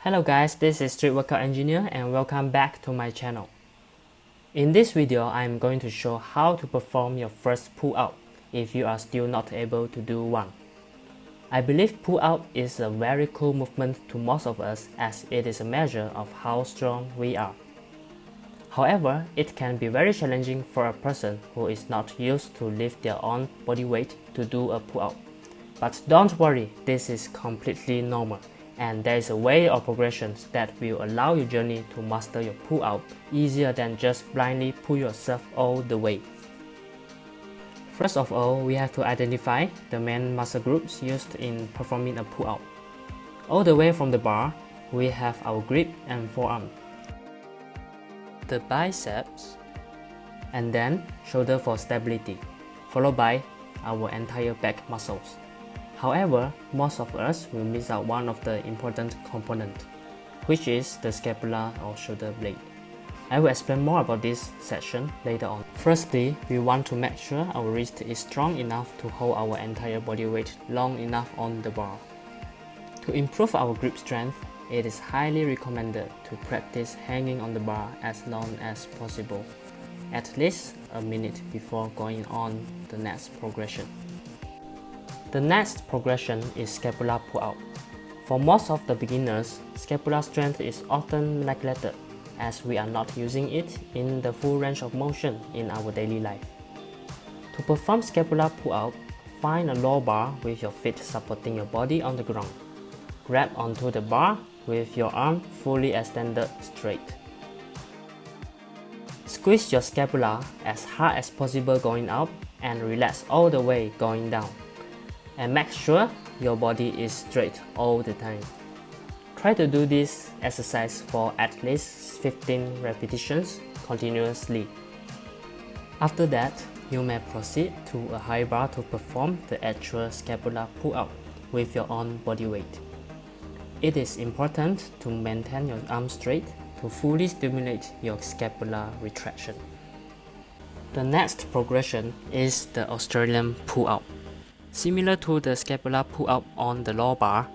Hello guys, this is Street Workout Engineer and welcome back to my channel. In this video, I am going to show how to perform your first pull-out if you are still not able to do one. I believe pull-out is a very cool movement to most of us as it is a measure of how strong we are. However, it can be very challenging for a person who is not used to lift their own body weight to do a pull-out. But don't worry, this is completely normal. And there is a way or progressions that will allow your journey to master your pull-out easier than just blindly pull yourself all the way. First of all, we have to identify the main muscle groups used in performing a pull-out. All the way from the bar, we have our grip and forearm, the biceps, and then shoulder for stability, followed by our entire back muscles. However, most of us will miss out one of the important components, which is the scapula or shoulder blade. I will explain more about this section later on. Firstly, we want to make sure our wrist is strong enough to hold our entire body weight long enough on the bar. To improve our grip strength, it is highly recommended to practice hanging on the bar as long as possible, at least a minute before going on the next progression. The next progression is scapula pull-out. For most of the beginners, scapula strength is often neglected as we are not using it in the full range of motion in our daily life. To perform scapula pull-out, find a low bar with your feet supporting your body on the ground. Grab onto the bar with your arm fully extended straight. Squeeze your scapula as hard as possible going up and relax all the way going down. And make sure your body is straight all the time. Try to do this exercise for at least 15 repetitions continuously. After that, you may proceed to a high bar to perform the actual scapula pull-out with your own body weight. It is important to maintain your arm straight to fully stimulate your scapular retraction. The next progression is the Australian pull-out. Similar to the scapula pull-out on the low bar,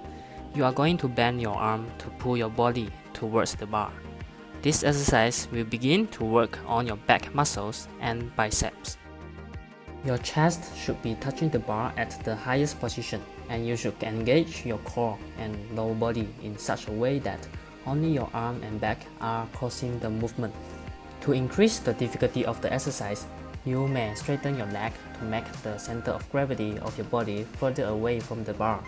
you are going to bend your arm to pull your body towards the bar. This exercise will begin to work on your back muscles and biceps. Your chest should be touching the bar at the highest position, and you should engage your core and lower body in such a way that only your arm and back are causing the movement. To increase the difficulty of the exercise, you may straighten your leg to make the center of gravity of your body further away from the bar.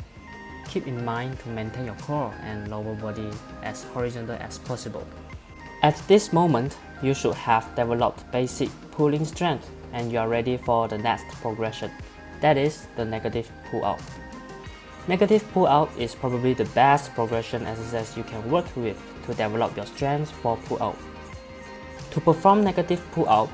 Keep in mind to maintain your core and lower body as horizontal as possible. At this moment, you should have developed basic pulling strength and you are ready for the next progression, that is the negative pull-out. Negative pull-out is probably the best progression exercise you can work with to develop your strength for pull-out. To perform negative pull-out,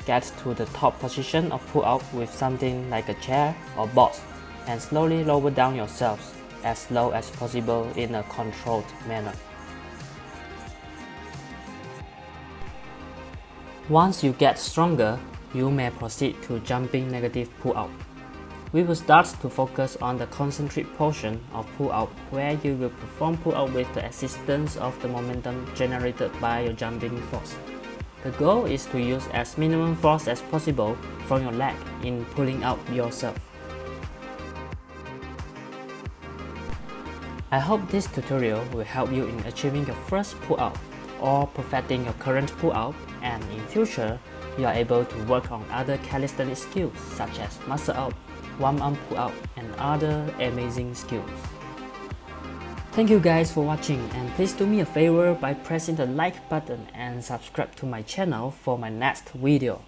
get to the top position of pull-out with something like a chair or box and slowly lower down yourselves as low as possible in a controlled manner. Once you get stronger, you may proceed to jumping negative pull-out. We will start to focus on the concentric portion of pull-out where you will perform pull-out with the assistance of the momentum generated by your jumping force. The goal is to use as minimum force as possible from your leg in pulling out yourself. I hope this tutorial will help you in achieving your first pull-out or perfecting your current pull-out, and in future, you are able to work on other calisthenic skills such as muscle out, one arm pull-out, and other amazing skills. Thank you guys for watching, and please do me a favor by pressing the like button and subscribe to my channel for my next video.